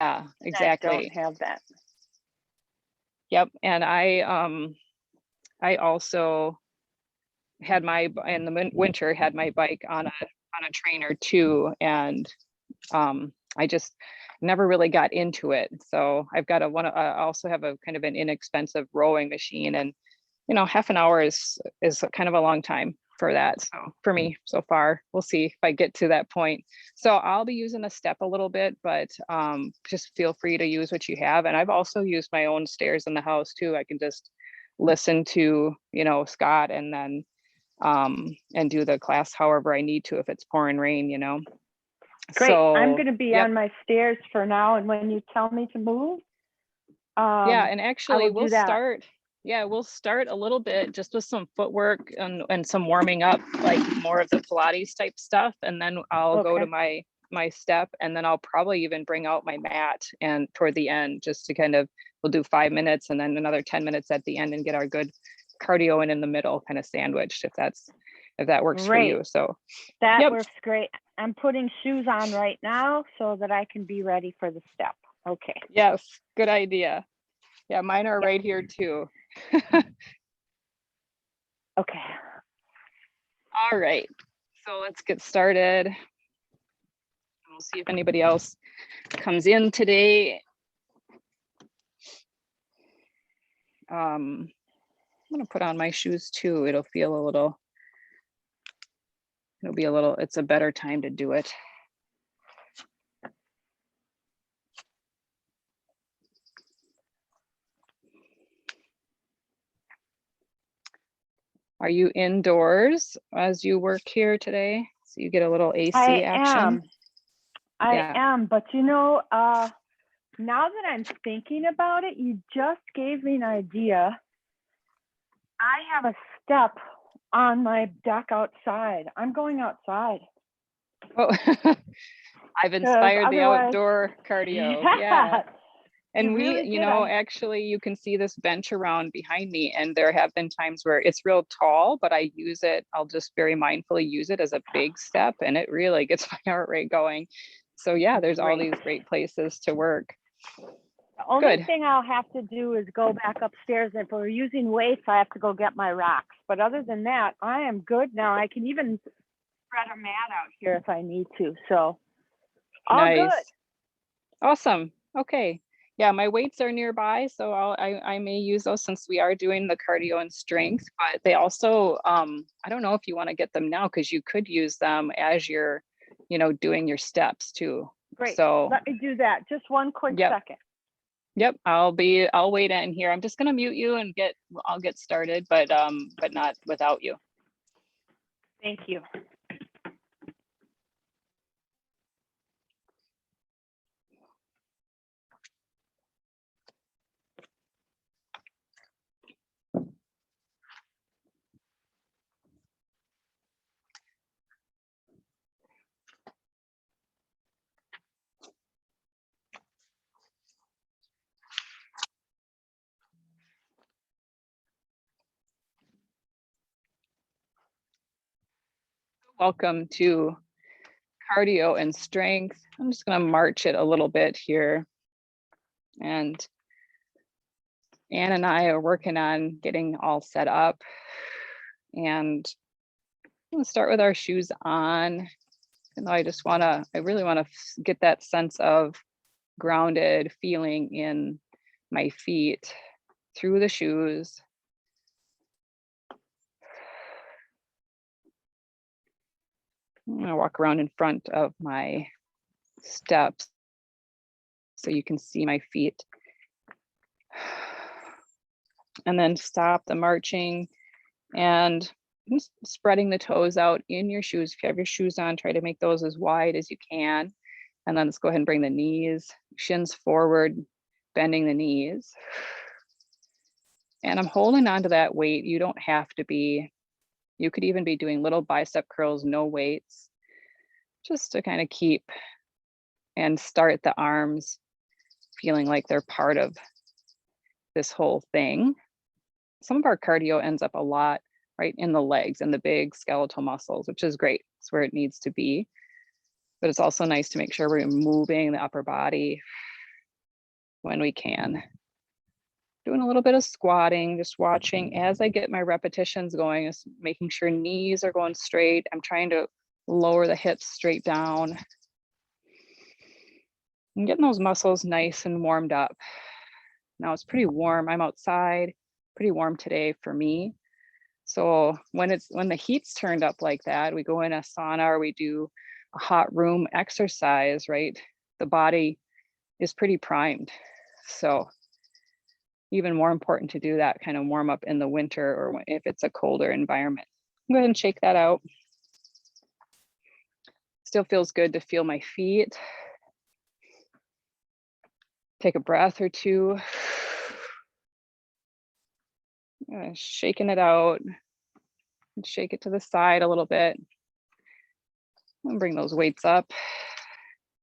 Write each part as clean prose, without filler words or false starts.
I exactly. don't have that. Yep. And I also had in the winter had my bike on a trainer too, and I just never really got into it. So I've got I also have a kind of an inexpensive rowing machine, and half an hour is kind of a long time for that. So for me so far, we'll see if I get to that point. So I'll be using a step a little bit, but just feel free to use what you have. And I've also used my own stairs in the house too. I can just listen to, Scott, and then and do the class however I need to if it's pouring rain. Great. I'm So going to be yep. on my stairs for now. And when you tell me to move, Yeah, and I actually will do that. we'll start a little bit just with some footwork and some warming up, like more of the Pilates type stuff. And then I'll go to my step, and then I'll probably even bring out my mat and toward the end, just to we'll do 5 minutes and then another 10 minutes at the end and get our good cardio in the middle, kind of sandwiched, if that works for you. So that works great. I'm putting shoes on right now so that I can be ready for the step. Okay. Yes, good idea. Yeah, mine are right here too. Okay. All right, so let's get started. We'll see if anybody else comes in today. I'm gonna put on my shoes too. It'll be a little, it's a better time to do it. Are you indoors as you work here today? So you get a little AC action? I am, but now that I'm thinking about it, you just gave me an idea. I have a step on my deck outside. I'm going outside. Oh, I've inspired the outdoor cardio. Yeah. And actually you can see this bench around behind me, and there have been times where it's real tall, but I use it. I'll just very mindfully use it as a big step, and it really gets my heart rate going. So yeah, there's all these great places to work. The only thing I'll have to do is go back upstairs. If we're using weights, I have to go get my rocks. But other than that, I am good now. I can even spread a mat out here if I need to. So all good. Awesome. Okay. Yeah, my weights are nearby, so I may use those since we are doing the cardio and strength. But they also, I don't know if you want to get them now, because you could use them as you're, doing your steps too. Great. So let me do that. Just one quick second. Yep, I'll wait in here. I'm just gonna mute you and I'll get started, but not without you. Thank you. Welcome to cardio and strength. I'm just going to march it a little bit here. And Ann and I are working on getting all set up. And I'm going to start with our shoes on. And I really want to get that sense of grounded feeling in my feet through the shoes. I'm going to walk around in front of my steps so you can see my feet. And then stop the marching and just spreading the toes out in your shoes. If you have your shoes on, try to make those as wide as you can. And then let's go ahead and bring the knees, shins forward, bending the knees. And I'm holding on to that weight. You don't have to be. You could even be doing little bicep curls, no weights, just to kind of keep and start the arms feeling like they're part of this whole thing. Some of our cardio ends up a lot right in the legs and the big skeletal muscles, which is great. It's where it needs to be. But it's also nice to make sure we're moving the upper body. when we can. Doing a little bit of squatting, just watching as I get my repetitions going, is making sure knees are going straight. I'm trying to lower the hips straight down. And getting those muscles nice and warmed up. Now it's pretty warm. I'm outside, pretty warm today for me. So when the heat's turned up like that, we go in a sauna or we do a hot room exercise, right? The body is pretty primed. So even more important to do that kind of warm up in the winter or if it's a colder environment. Go ahead and shake that out. Still feels good to feel my feet. Take a breath or two. Shaking it out. And shake it to the side a little bit. And bring those weights up.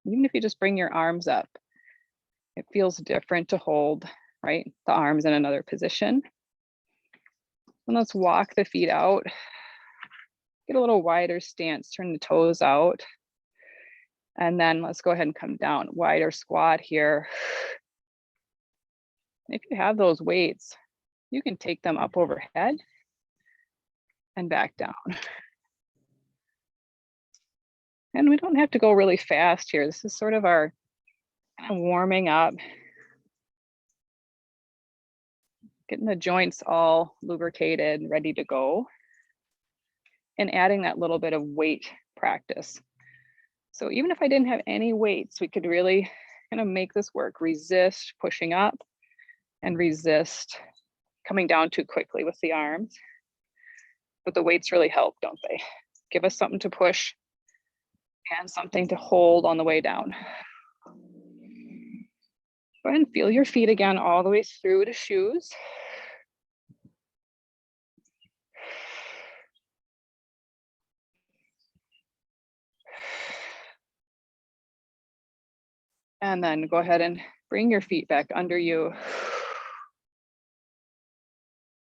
Even if you just bring your arms up, it feels different to hold, right? The arms in another position. And let's walk the feet out. Get a little wider stance, turn the toes out. And then let's go ahead and come down, wider squat here. If you have those weights, you can take them up overhead and back down. And we don't have to go really fast here. This is sort of our kind of warming up. Getting the joints all lubricated, ready to go. And adding that little bit of weight practice. So even if I didn't have any weights, we could really kind of make this work. Resist pushing up and resist coming down too quickly with the arms. But the weights really help, don't they? Give us something to push and something to hold on the way down. Go ahead and feel your feet again all the way through to shoes. And then go ahead and bring your feet back under you.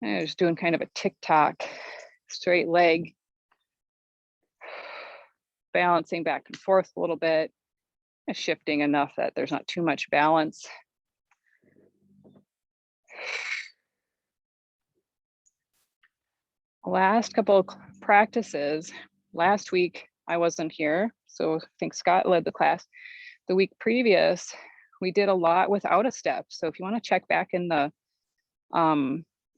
And just doing kind of a tick-tock, straight leg. Balancing back and forth a little bit. Shifting enough that there's not too much balance. Last couple of practices. Last week, I wasn't here, so I think Scott led the class. The week previous, we did a lot without a step. So if you want to check back in the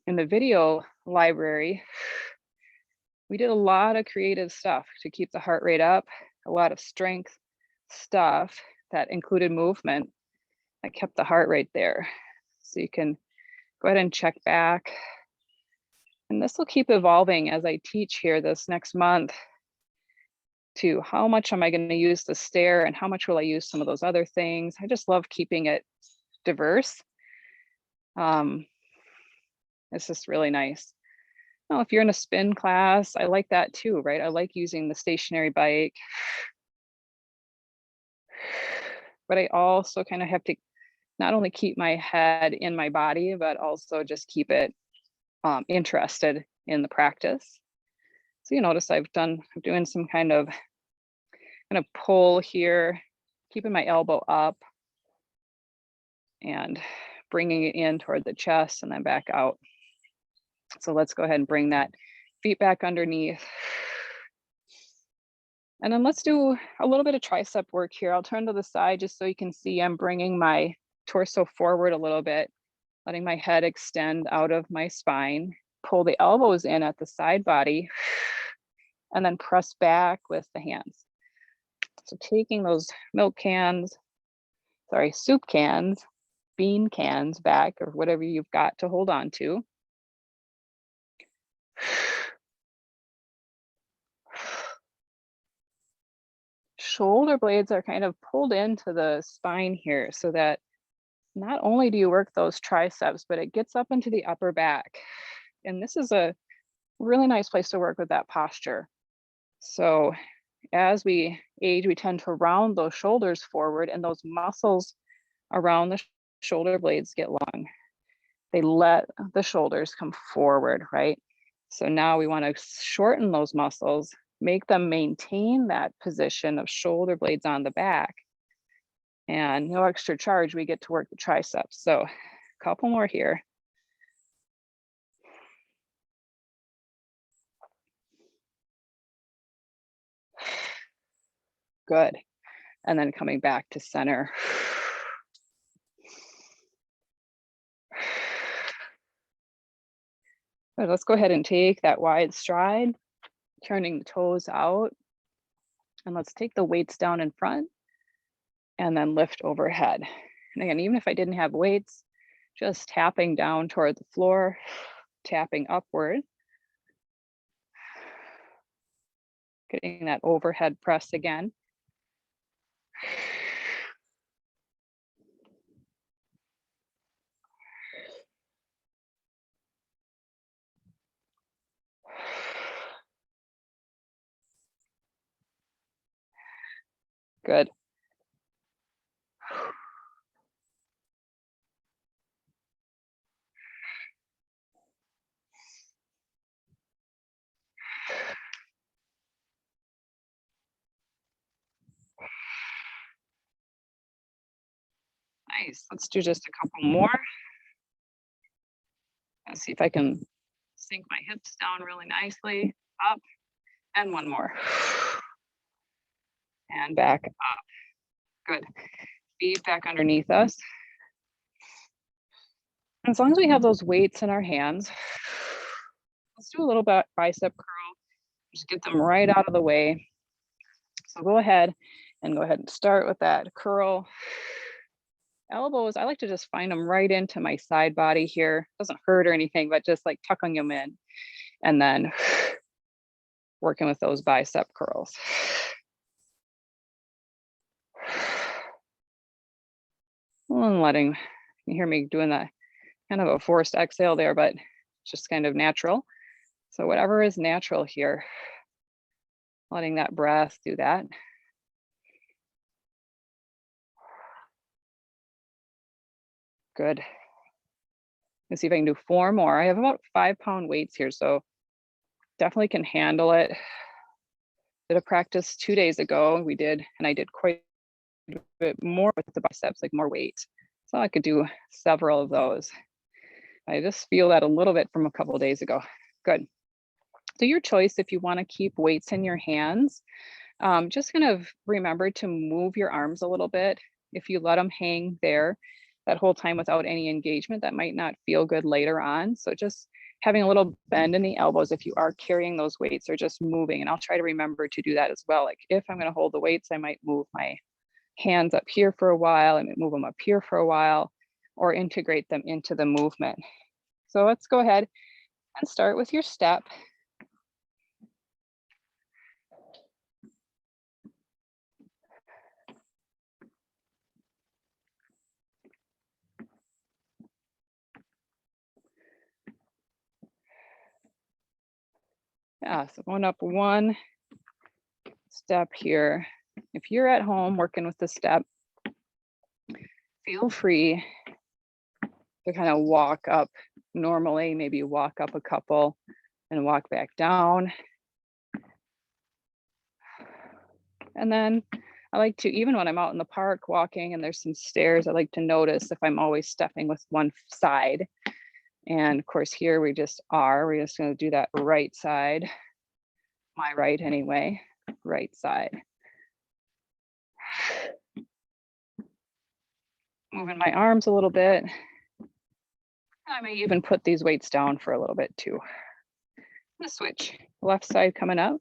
video library, we did a lot of creative stuff to keep the heart rate up, a lot of strength stuff that included movement that kept the heart rate there. So you can go ahead and check back. And this will keep evolving as I teach here this next month to how much am I going to use the stair and how much will I use some of those other things. I just love keeping it diverse. It's just really nice. Now, if you're in a spin class, I like that too, right? I like using the stationary bike. But I also kind of have to not only keep my head in my body, but also just keep it interested in the practice. So you notice I'm doing some kind of pull here, keeping my elbow up and bringing it in toward the chest and then back out. So let's go ahead and bring that feet back underneath. And then let's do a little bit of tricep work here. I'll turn to the side just so you can see I'm bringing my torso forward a little bit, letting my head extend out of my spine, pull the elbows in at the side body, and then press back with the hands. So taking those soup cans, bean cans back, or whatever you've got to hold on to. Shoulder blades are kind of pulled into the spine here so that not only do you work those triceps, but it gets up into the upper back. And this is a really nice place to work with that posture. So as we age, we tend to round those shoulders forward and those muscles around the shoulder blades get long. They let the shoulders come forward, right? So now we want to shorten those muscles, make them maintain that position of shoulder blades on the back, And no extra charge, we get to work the triceps. So a couple more here. Good. And then coming back to center. Good. Let's go ahead and take that wide stride, turning the toes out. And let's take the weights down in front and then lift overhead. And again, even if I didn't have weights, just tapping down toward the floor, tapping upward, getting that overhead press again. Good. Nice. Let's do just a couple more. Let's see if I can sink my hips down really nicely. Up. And one more. And back up. Good. Feet back underneath us. As long as we have those weights in our hands, let's do a little bit bicep curl. Just get them right out of the way. So go ahead and start with that curl. Elbows, I like to just find them right into my side body here. Doesn't hurt or anything, but just like tucking them in. And then working with those bicep curls. And letting, you hear me doing that kind of a forced exhale there, but it's just kind of natural. So whatever is natural here, letting that breath do that. Good. Let's see if I can do 4 more. I have about 5-pound weights here, so definitely can handle it. Did a practice 2 days ago. We did, and I did quite a bit more with the biceps, like more weight. So I could do several of those. I just feel that a little bit from a couple of days ago. Good. So your choice if you want to keep weights in your hands. Just kind of remember to move your arms a little bit. If you let them hang there that whole time without any engagement, that might not feel good later on. So just having a little bend in the elbows if you are carrying those weights or just moving. And I'll try to remember to do that as well. Like if I'm going to hold the weights, I might move my hands up here for a while, I might move them up here for a while, or integrate them into the movement. So let's go ahead and start with your step. Yeah, so going up 1 step here. If you're at home working with the step, feel free to kind of walk up normally, maybe walk up a couple and walk back down. And then I like to, even when I'm out in the park walking and there's some stairs, I like to notice if I'm always stepping with one side. And of course here we just are, we're just going to do that right side, my right anyway, right side. Moving my arms a little bit. I may even put these weights down for a little bit too. I'm gonna switch, left side coming up.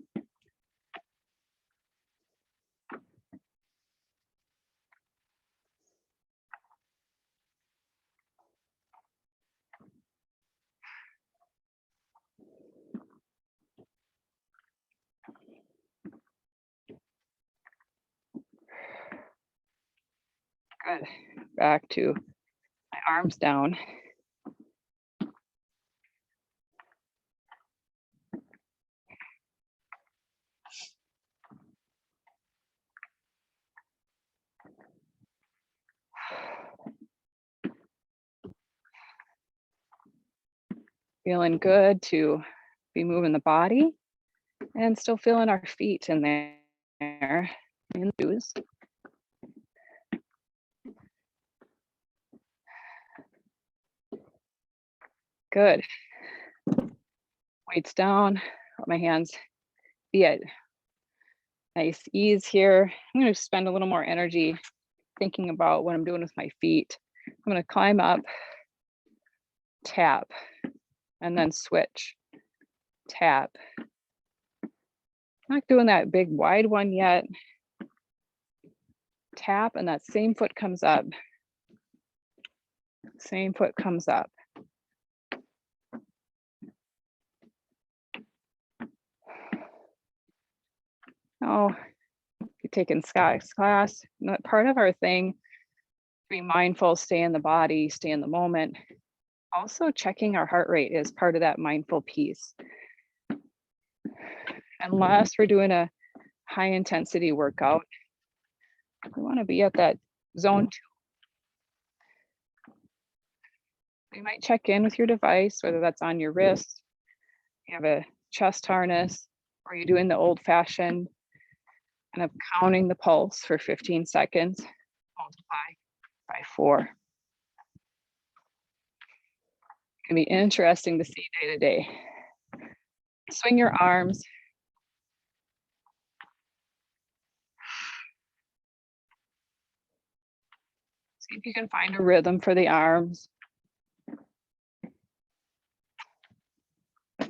Good, back to my arms down. Feeling good to be moving the body and still feeling our feet in there in the shoes. Good. Weights down, let my hands be at nice ease here. I'm going to spend a little more energy thinking about what I'm doing with my feet. I'm going to climb up, tap, and then switch, tap. Not doing that big wide one yet. Tap, and that same foot comes up. Same foot comes up. Oh, you're taking Scott's class. Part of our thing, be mindful, stay in the body, stay in the moment. Also checking our heart rate is part of that mindful piece. Unless we're doing a high intensity workout, we want to be at that zone 2. You might check in with your device, whether that's on your wrist, you have a chest harness, or you're doing the old fashioned kind of counting the pulse for 15 seconds, multiply by 4. It can be interesting to see day to day. Swing your arms. See if you can find a rhythm for the arms. If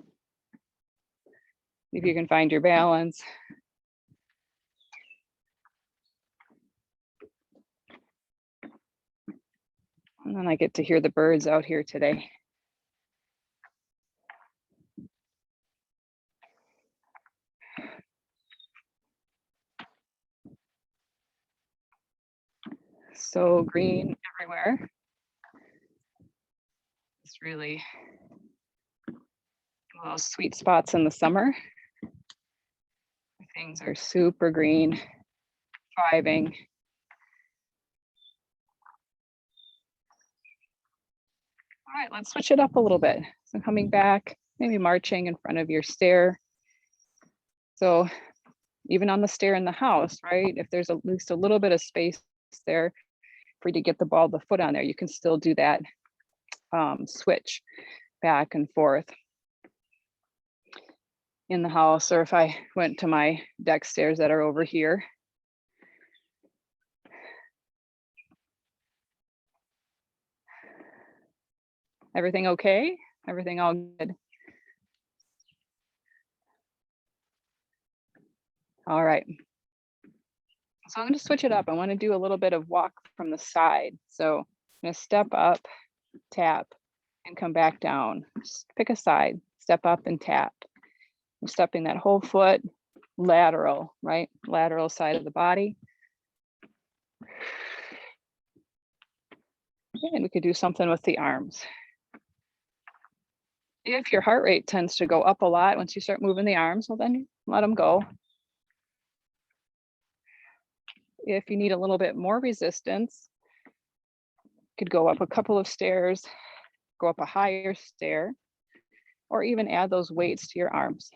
you can find your balance. And then I get to hear the birds out here today. So green everywhere. It's really one of those sweet spots in the summer. Things are super green, thriving. All right, let's switch it up a little bit. So coming back, maybe marching in front of your stair. So even on the stair in the house, right? If there's at least a little bit of space there for you to get the ball of the foot on there, you can still do that switch back and forth in the house. Or if I went to my deck stairs that are over here. Everything okay? Everything all good? All right. So I'm going to switch it up. I want to do a little bit of walk from the side. So I'm going to step up, tap, and come back down. Just pick a side, step up and tap. I'm stepping that whole foot lateral, right? Lateral side of the body. And we could do something with the arms. If your heart rate tends to go up a lot once you start moving the arms, well, then let them go. If you need a little bit more resistance, you could go up a couple of stairs, go up a higher stair, or even add those weights to your arms.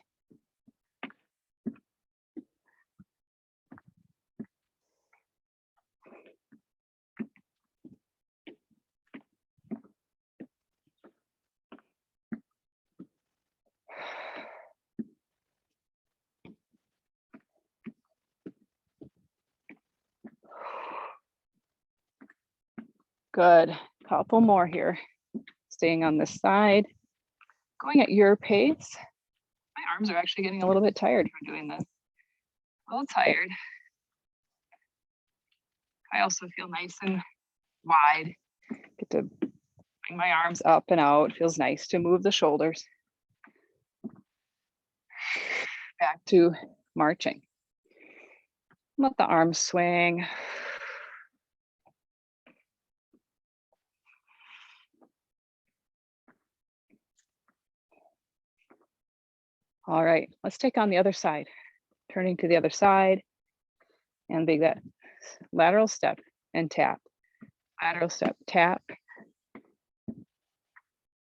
Good, couple more here. Staying on this side, going at your pace. My arms are actually getting a little bit tired from doing this. A little tired. I also feel nice and wide. Get to bring my arms up and out. Feels nice to move the shoulders. Back to marching. Let the arms swing. All right, let's take on the other side. Turning to the other side and big that lateral step and tap. Lateral step, tap,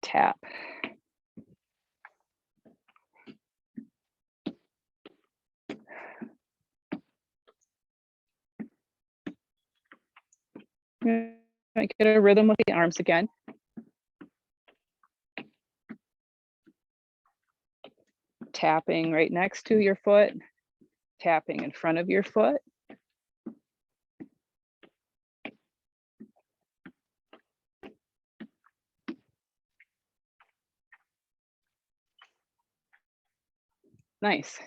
tap. Get a rhythm with the arms again. tapping right next to your foot, tapping in front of your foot. Nice.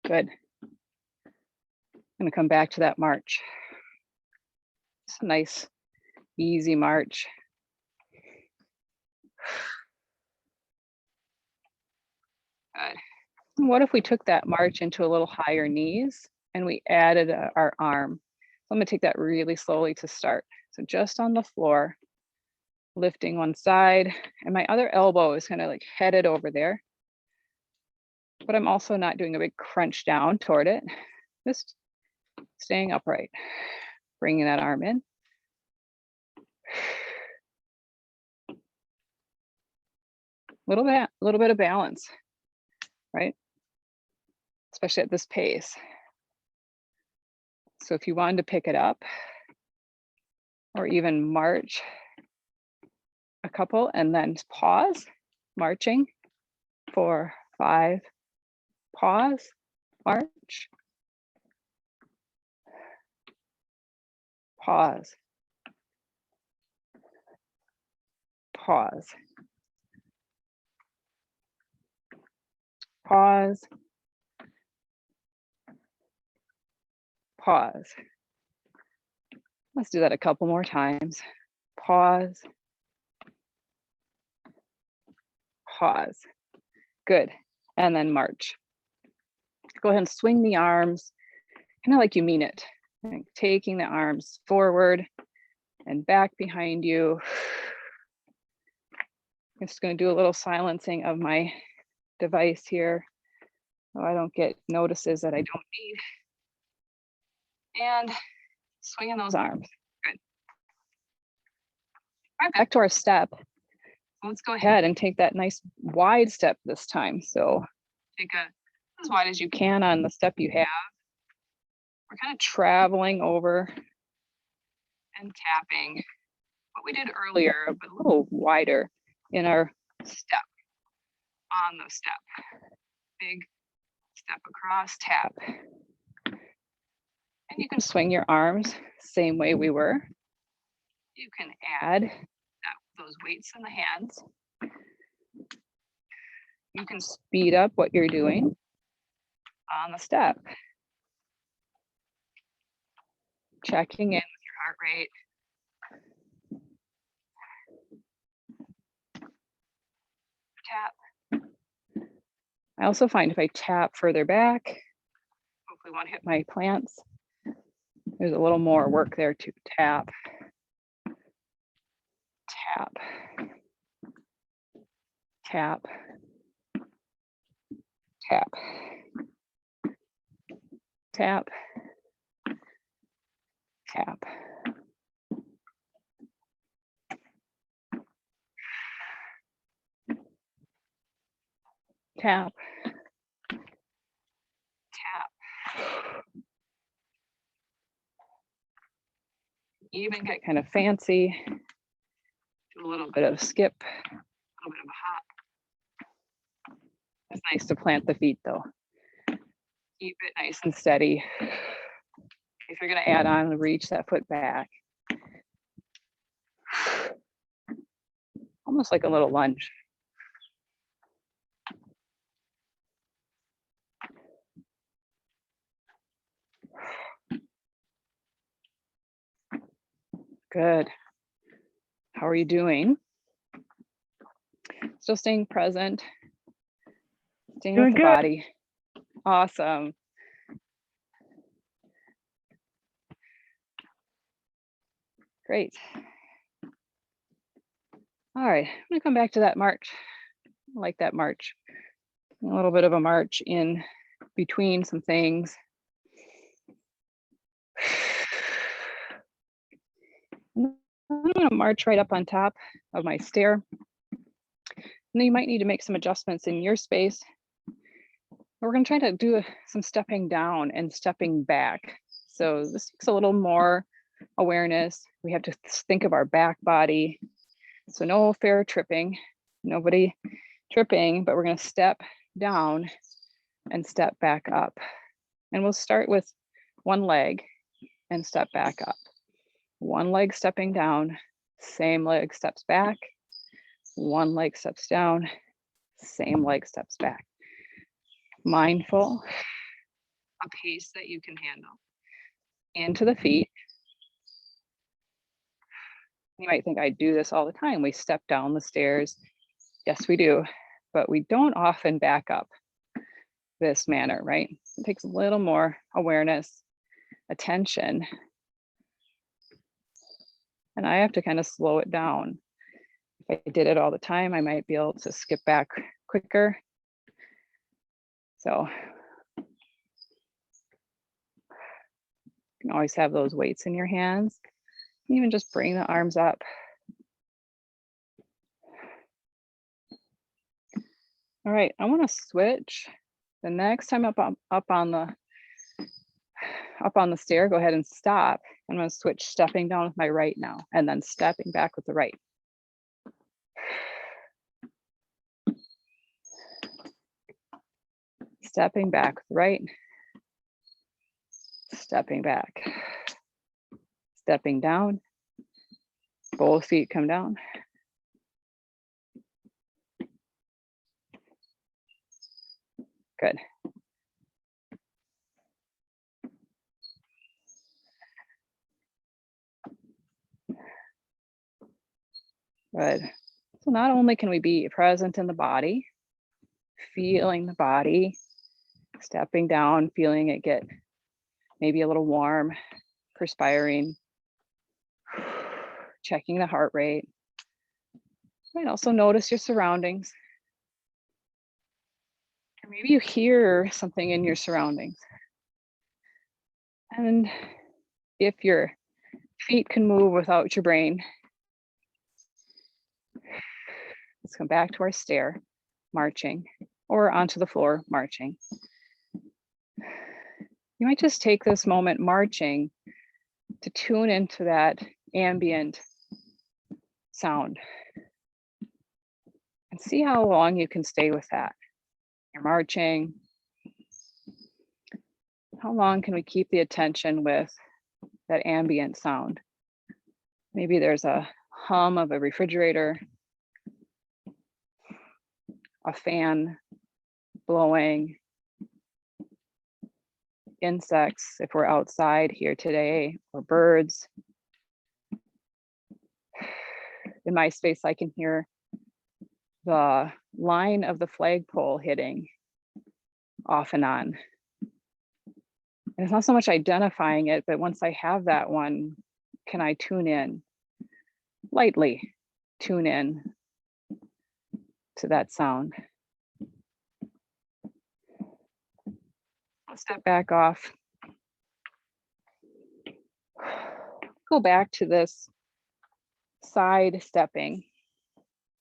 Good. I'm going to come back to that march. It's a nice, easy march. Good. What if we took that march into a little higher knees and we added our arm? So I'm going to take that really slowly to start. So just on the floor, lifting one side, and my other elbow is kind of like headed over there. But I'm also not doing a big crunch down toward it, just staying upright, bringing that arm in. Little bit of balance, right? Especially at this pace. So if you wanted to pick it up or even march a couple and then pause, marching, 4, 5, pause, march, pause, pause, pause, pause. Let's do that a couple more times. Pause, pause. Good. And then march. Go ahead and swing the arms, kind of like you mean it. Like taking the arms forward and back behind you. I'm just going to do a little silencing of my device here so I don't get notices that I don't need. And swinging those arms. Good. All right, back to our step. Let's go ahead and take that nice wide step this time. So take as wide as you can on the step you have. We're kind of traveling over and tapping what we did earlier, but a little wider in our step, on the step. Big step across, tap. And you can swing your arms same way we were. You can add those weights in the hands. You can speed up what you're doing on the step. Checking in with your heart rate. Tap. I also find if I tap further back, hopefully won't hit my plants. There's a little more work there to tap. Tap. Tap. Tap. Tap. Tap. Tap. Tap. Even get kind of fancy. Do a little bit of skip, a little bit of a hop. It's nice to plant the feet though. Keep it nice and steady. If you're going to add on, reach that foot back. Almost like a little lunge. Good. How are you doing? Still staying present. Staying with the body. Awesome. Great. All right, I'm gonna come back to that march. I like that march. A little bit of a march in between some things. I'm gonna march right up on top of my stair. And then you might need to make some adjustments in your space. we're going to try to do some stepping down and stepping back. So this takes a little more awareness. We have to think of our back body. So no fair tripping, nobody tripping, but we're going to step down and step back up. And we'll start with one leg and step back up. One leg stepping down, same leg steps back. One leg steps down, same leg steps back. Mindful, a pace that you can handle. Into the feet. You might think I do this all the time. We step down the stairs. Yes, we do, but we don't often back up this manner, right? It takes a little more awareness, attention. And I have to kind of slow it down. If I did it all the time, I might be able to skip back quicker. So you can always have those weights in your hands. Even just bring the arms up. All right, I want to switch. The next time up on the stair, go ahead and stop. I'm going to switch stepping down with my right now, and then stepping back with the right. Stepping back with the right. Stepping back. Stepping down. Both feet come down. Good. Good. So not only can we be present in the body, feeling the body, stepping down, feeling it get maybe a little warm, perspiring, checking the heart rate. You might also notice your surroundings. Or maybe you hear something in your surroundings. And if your feet can move without your brain, let's come back to our stair, marching, or onto the floor, marching. You might just take this moment marching to tune into that ambient sound and see how long you can stay with that. You're marching. How long can we keep the attention with that ambient sound? Maybe there's a hum of a refrigerator, a fan blowing, insects if we're outside here today, or birds. In my space, I can hear the line of the flagpole hitting off and on. And it's not so much identifying it, but once I have that one, can I tune in, lightly tune in to that sound? I'll step back off. Go back to this side stepping.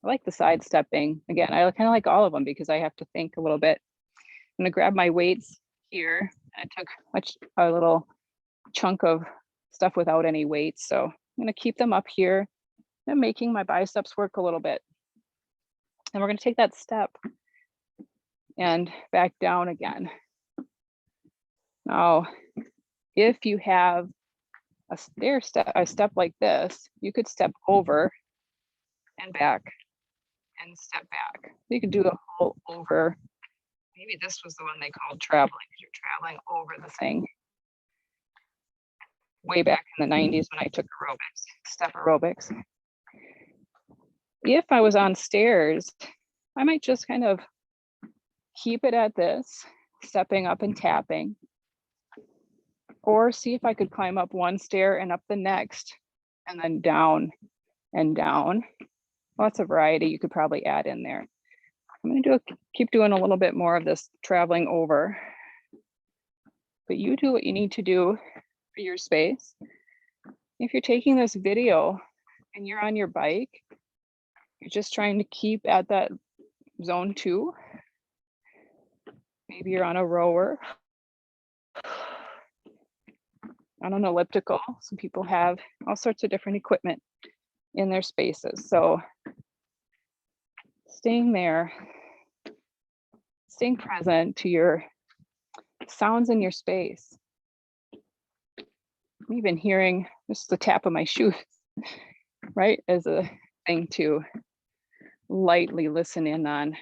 I like the side stepping. Again, I kind of like all of them because I have to think a little bit. I'm gonna grab my weights here. I took a little chunk of stuff without any weights. So I'm gonna keep them up here and making my biceps work a little bit. And we're gonna take that step and back down again. Now, if you have a step like this, you could step over and back and step back. You could do the whole over. Maybe this was the one they called traveling, because you're traveling over the thing. Way back in the 90s when I took aerobics, step aerobics. If I was on stairs, I might just kind of keep it at this, stepping up and tapping. Or see if I could climb up one stair and up the next, and then down and down. Lots of variety you could probably add in there. I'm gonna keep doing a little bit more of this traveling over. But you do what you need to do for your space. If you're taking this video and you're on your bike, you're just trying to keep at that zone 2. Maybe you're on a rower, on an elliptical. Some people have all sorts of different equipment in their spaces. So staying there, staying present to your sounds in your space. I'm even hearing just the tap of my shoes, right? As a thing to lightly listen in on.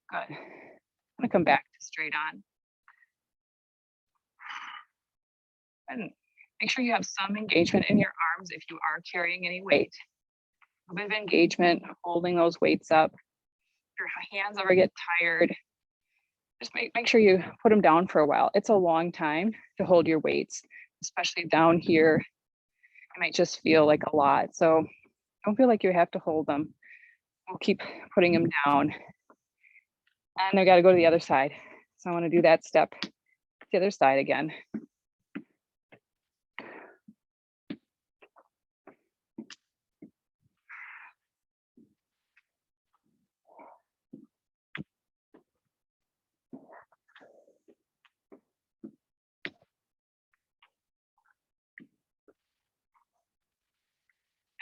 Good. I'm gonna come back to straight on. And make sure you have some engagement in your arms if you are carrying any weight. A bit of engagement, holding those weights up. If your hands ever get tired, just make sure you put them down for a while. It's a long time to hold your weights, especially down here. It might just feel like a lot. So don't feel like you have to hold them. We'll keep putting them down. And I got to go to the other side. So I want to do that step to the other side again.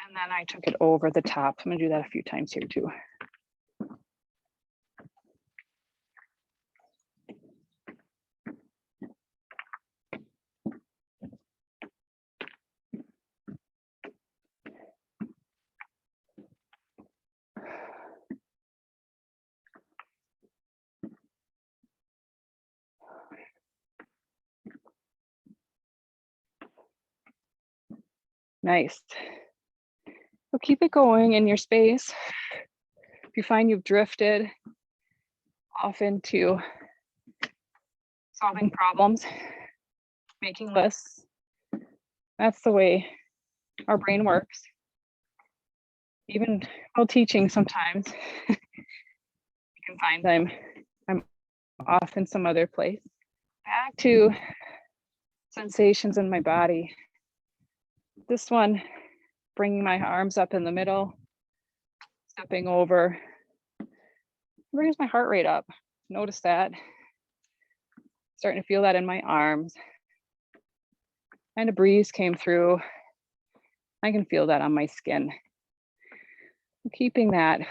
And then I took it over the top. I'm gonna do that a few times here too. Nice. So keep it going in your space. If you find you've drifted off into solving problems, making lists, that's the way our brain works. Even while teaching sometimes, you can find I'm off in some other place. Back to sensations in my body. This one, bringing my arms up in the middle, stepping over, brings my heart rate up. Notice that. Starting to feel that in my arms. And a breeze came through. I can feel that on my skin. Keeping that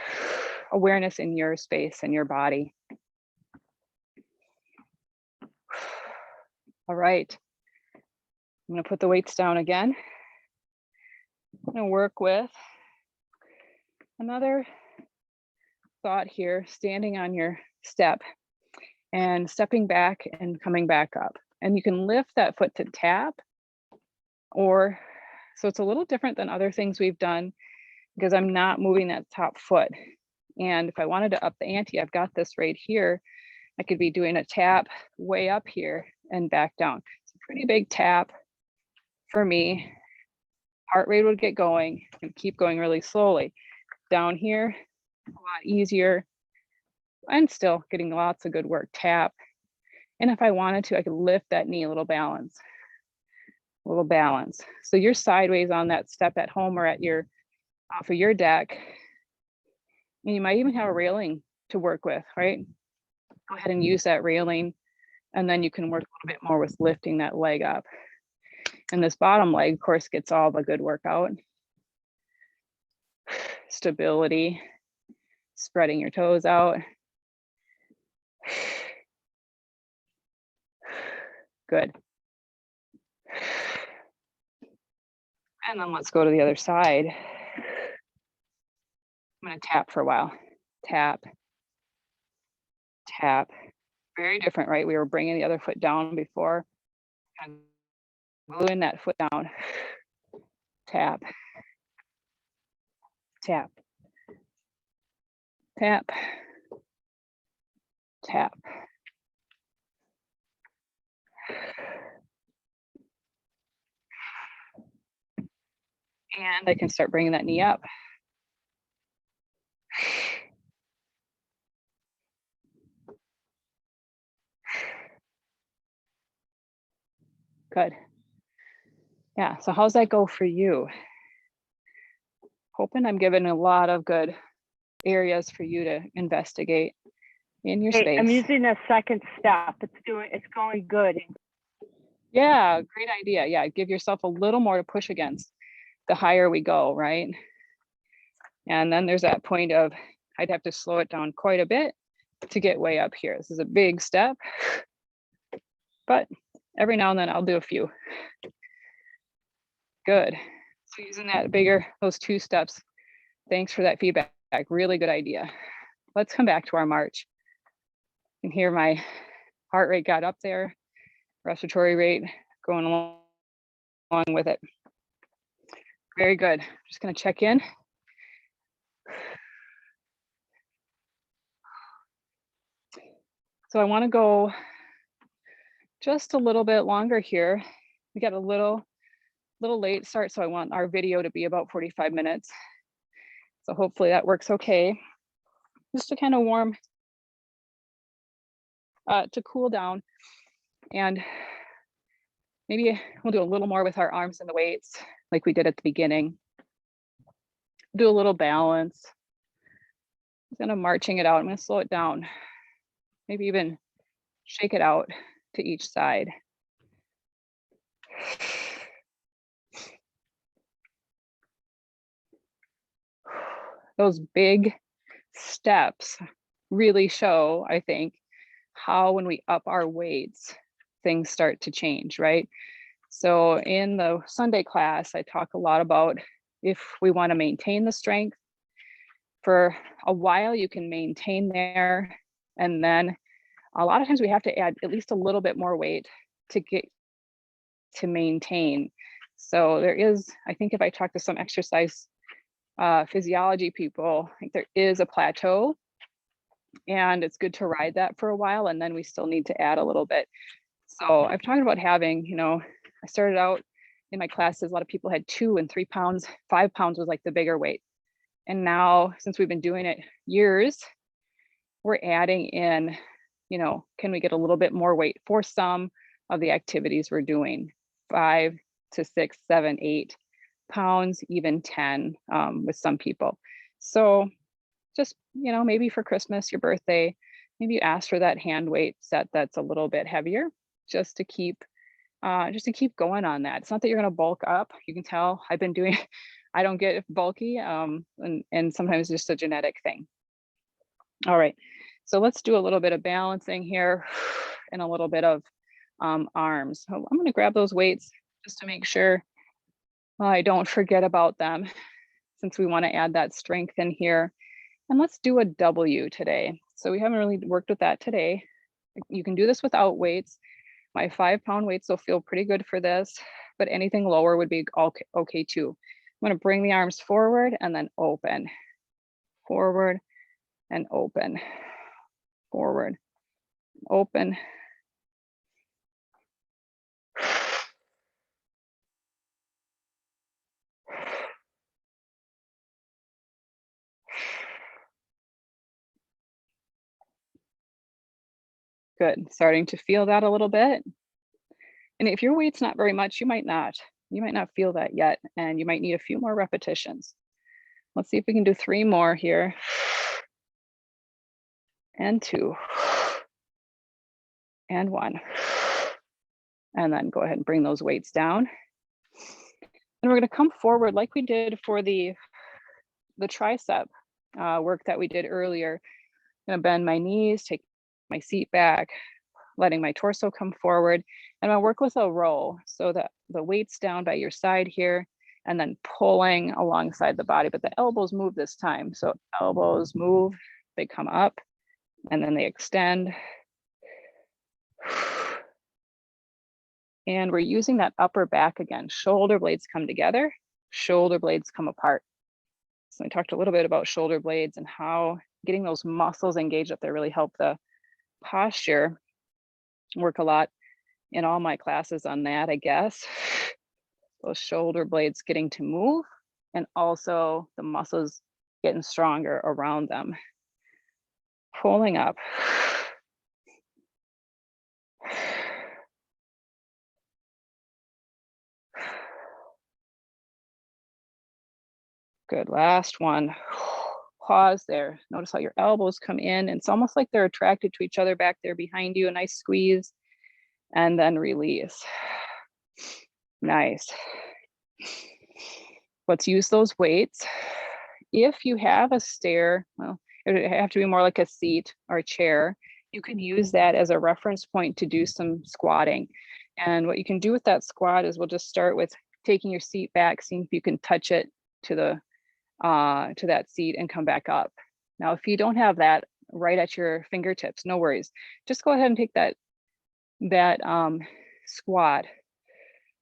awareness in your space and your body. All right. I'm going to put the weights down again. I'm going to work with another thought here, standing on your step and stepping back and coming back up. And you can lift that foot to tap, or so it's a little different than other things we've done because I'm not moving that top foot. And if I wanted to up the ante, I've got this right here. I could be doing a tap way up here and back down. It's a pretty big tap for me. Heart rate would get going and keep going really slowly. Down here, a lot easier and still getting lots of good work. Tap. And if I wanted to, I could lift that knee, a little balance. So you're sideways on that step at home or at your off of your deck. And you might even have a railing to work with, right? Go ahead and use that railing. And then you can work a little bit more with lifting that leg up. And this bottom leg, of course, gets all the good work out. Stability, spreading your toes out. Good. And then let's go to the other side. I'm going to tap for a while. Tap, tap. Very different, right? We were bringing the other foot down before. And gluing that foot down. Tap, tap, tap, tap. And I can start bringing that knee up. Good. Yeah, so how's that go for you? Hoping I'm giving a lot of good areas for you to investigate in your Hey, I'm space. using a second step. It's going good. Yeah, great idea. Yeah, give yourself a little more to push against the higher we go, right? And then there's that point of, I'd have to slow it down quite a bit to get way up here. This is a big step, but every now and then I'll do a few. Good. So using that bigger, those 2 steps. Thanks for that feedback. Really good idea. Let's come back to our march. You can hear my heart rate got up there, respiratory rate going along with it. Very good. Just going to check in. So I want to go just a little bit longer here. We got a little late start, so I want our video to be about 45 minutes. So hopefully that works okay. Just to kind of warm, to cool down. And maybe we'll do a little more with our arms and the weights like we did at the beginning. Do a little balance. Instead of marching it out, I'm going to slow it down. Maybe even shake it out to each side. Those big steps really show, I think, how when we up our weights, things start to change, right? So in the Sunday class, I talk a lot about if we want to maintain the strength for a while, you can maintain there. And then a lot of times we have to add at least a little bit more weight to get to maintain. So there is, I think if I talk to some exercise physiology people, I think there is a plateau and it's good to ride that for a while. And then we still need to add a little bit. So I've talked about having, I started out in my classes, a lot of people had 2 and 3 pounds, 5 pounds was like the bigger weight. And now, since we've been doing it years, we're adding in, can we get a little bit more weight for some of the activities we're doing? 5 to 6, 7, 8 pounds, even 10 with some people. So just, maybe for Christmas, your birthday, maybe you ask for that hand weight set that's a little bit heavier, just to keep going on that. It's not that you're going to bulk up. You can tell I've been doing, I don't get bulky, and sometimes just a genetic thing. All right, so let's do a little bit of balancing here and a little bit of arms. So I'm going to grab those weights just to make sure I don't forget about them, since we want to add that strength in here. And let's do a W today. So we haven't really worked with that today. You can do this without weights. My 5 pound weights will feel pretty good for this, but anything lower would be okay too. I'm going to bring the arms forward and then open, forward and open, forward, open. Good, starting to feel that a little bit. And if your weight's not very much, you might not feel that yet, and you might need a few more repetitions. Let's see if we can do 3 more here. And 2. And 1. And then go ahead and bring those weights down. And we're going to come forward like we did for the tricep work that we did earlier. I'm going to bend my knees, take my seat back, letting my torso come forward. And I'll work with a row so that the weight's down by your side here and then pulling alongside the body, but the elbows move this time. So elbows move, they come up and then they extend. And we're using that upper back again. Shoulder blades come together, shoulder blades come apart. So I talked a little bit about shoulder blades and how getting those muscles engaged up there really help the posture. Work a lot in all my classes on that, I guess. Those shoulder blades getting to move and also the muscles getting stronger around them. Pulling up. Good, last one. Pause there. Notice how your elbows come in. It's almost like they're attracted to each other back there behind you. A nice squeeze, and then release. Nice. Let's use those weights. If you have a stair, well, it would have to be more like a seat or a chair. You can use that as a reference point to do some squatting. And what you can do with that squat is we'll just start with taking your seat back, seeing if you can touch it to that seat and come back up. Now, if you don't have that right at your fingertips, no worries. Just go ahead and take that squat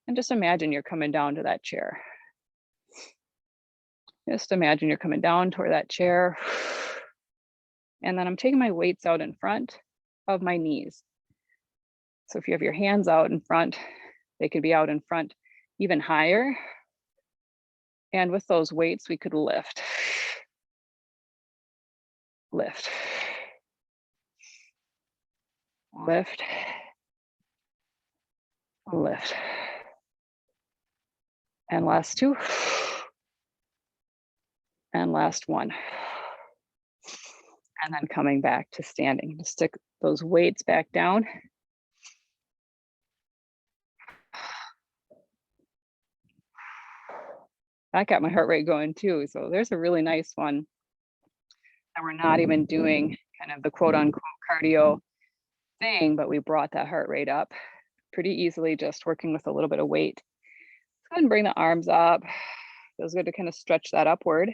and just imagine you're coming down to that chair. Just imagine you're coming down toward that chair. And then I'm taking my weights out in front of my knees. So if you have your hands out in front, they could be out in front even higher. And with those weights, we could lift, lift, lift, lift. And last two. And last one. And then coming back to standing. Just stick those weights back down. That got my heart rate going too. So there's a really nice one. And we're not even doing kind of the quote unquote cardio thing, but we brought that heart rate up pretty easily just working with a little bit of weight. Go ahead and bring the arms up. Feels good to kind of stretch that upward.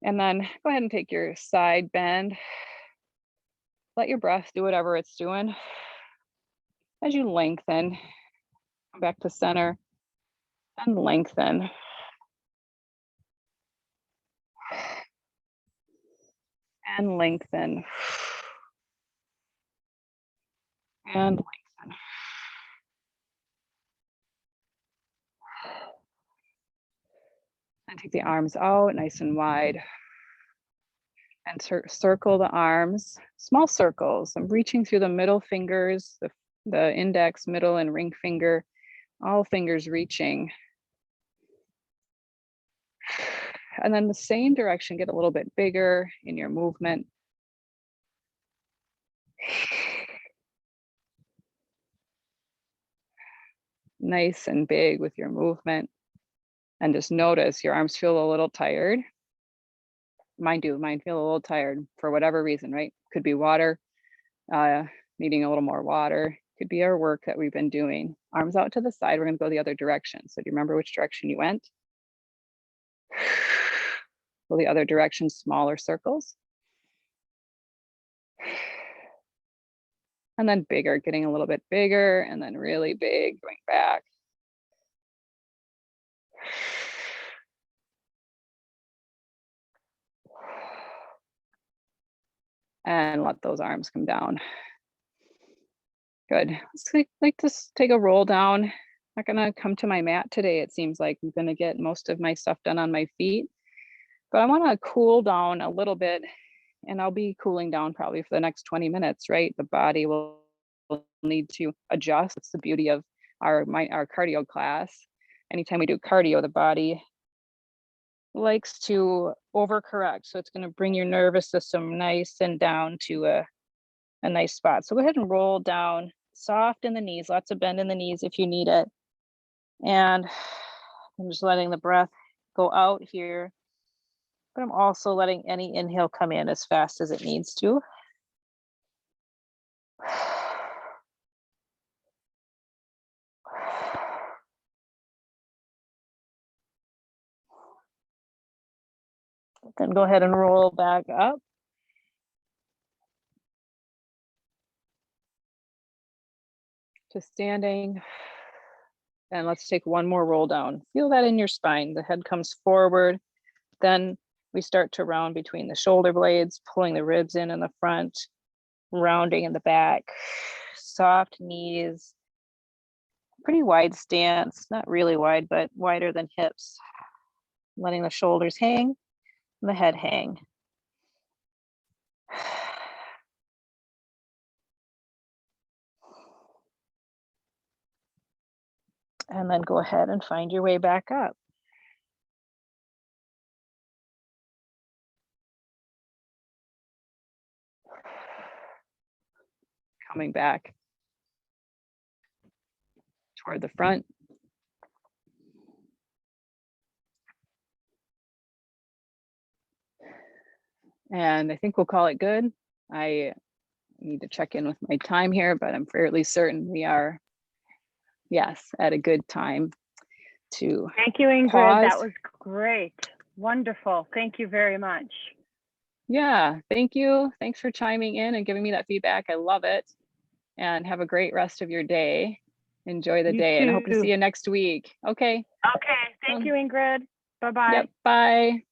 And then go ahead and take your side bend. Let your breath do whatever it's doing. As you lengthen, come back to center and lengthen. And lengthen. And lengthen. And take the arms out nice and wide. And circle the arms, small circles. I'm reaching through the middle fingers, the index, middle, and ring finger, all fingers reaching. And then the same direction, get a little bit bigger in your movement. Nice and big with your movement. And just notice your arms feel a little tired. Mine do, mine feel a little tired for whatever reason, right? Could be water, needing a little more water. Could be our work that we've been doing. Arms out to the side, we're gonna go the other direction. So do you remember which direction you went? Go the other direction, smaller circles. And then bigger, getting a little bit bigger, and then really big, going back. And let those arms come down. Good. Let's like to take a roll down. Not gonna come to my mat today. It seems like I'm gonna get most of my stuff done on my feet, but I wanna cool down a little bit, and I'll be cooling down probably for the next 20 minutes, right? The body will need to adjust. It's the beauty of our cardio class. Anytime we do cardio, the body likes to overcorrect. So it's going to bring your nervous system nice and down to a nice spot. So go ahead and roll down, soft in the knees, lots of bend in the knees if you need it. And I'm just letting the breath go out here, but I'm also letting any inhale come in as fast as it needs to. Then go ahead and roll back up. To standing. And let's take one more roll down. Feel that in your spine. The head comes forward. Then we start to round between the shoulder blades, pulling the ribs in the front, rounding in the back. Soft knees. Pretty wide stance, not really wide, but wider than hips. Letting the shoulders hang and the head hang. And then go ahead and find your way back up. coming back toward the front. And I think we'll call it good. I need to check in with my time here, but I'm fairly certain we are, yes, at a good time to Thank you, Ingrid. pause. That was great. Wonderful. Thank you very much. Yeah, thank you. Thanks for chiming in and giving me that feedback. I love it. And have a great rest of your day. Enjoy the You day and I hope to too. see you next week. Okay. Okay. Thank you, Ingrid. Bye-bye. Yep. Bye.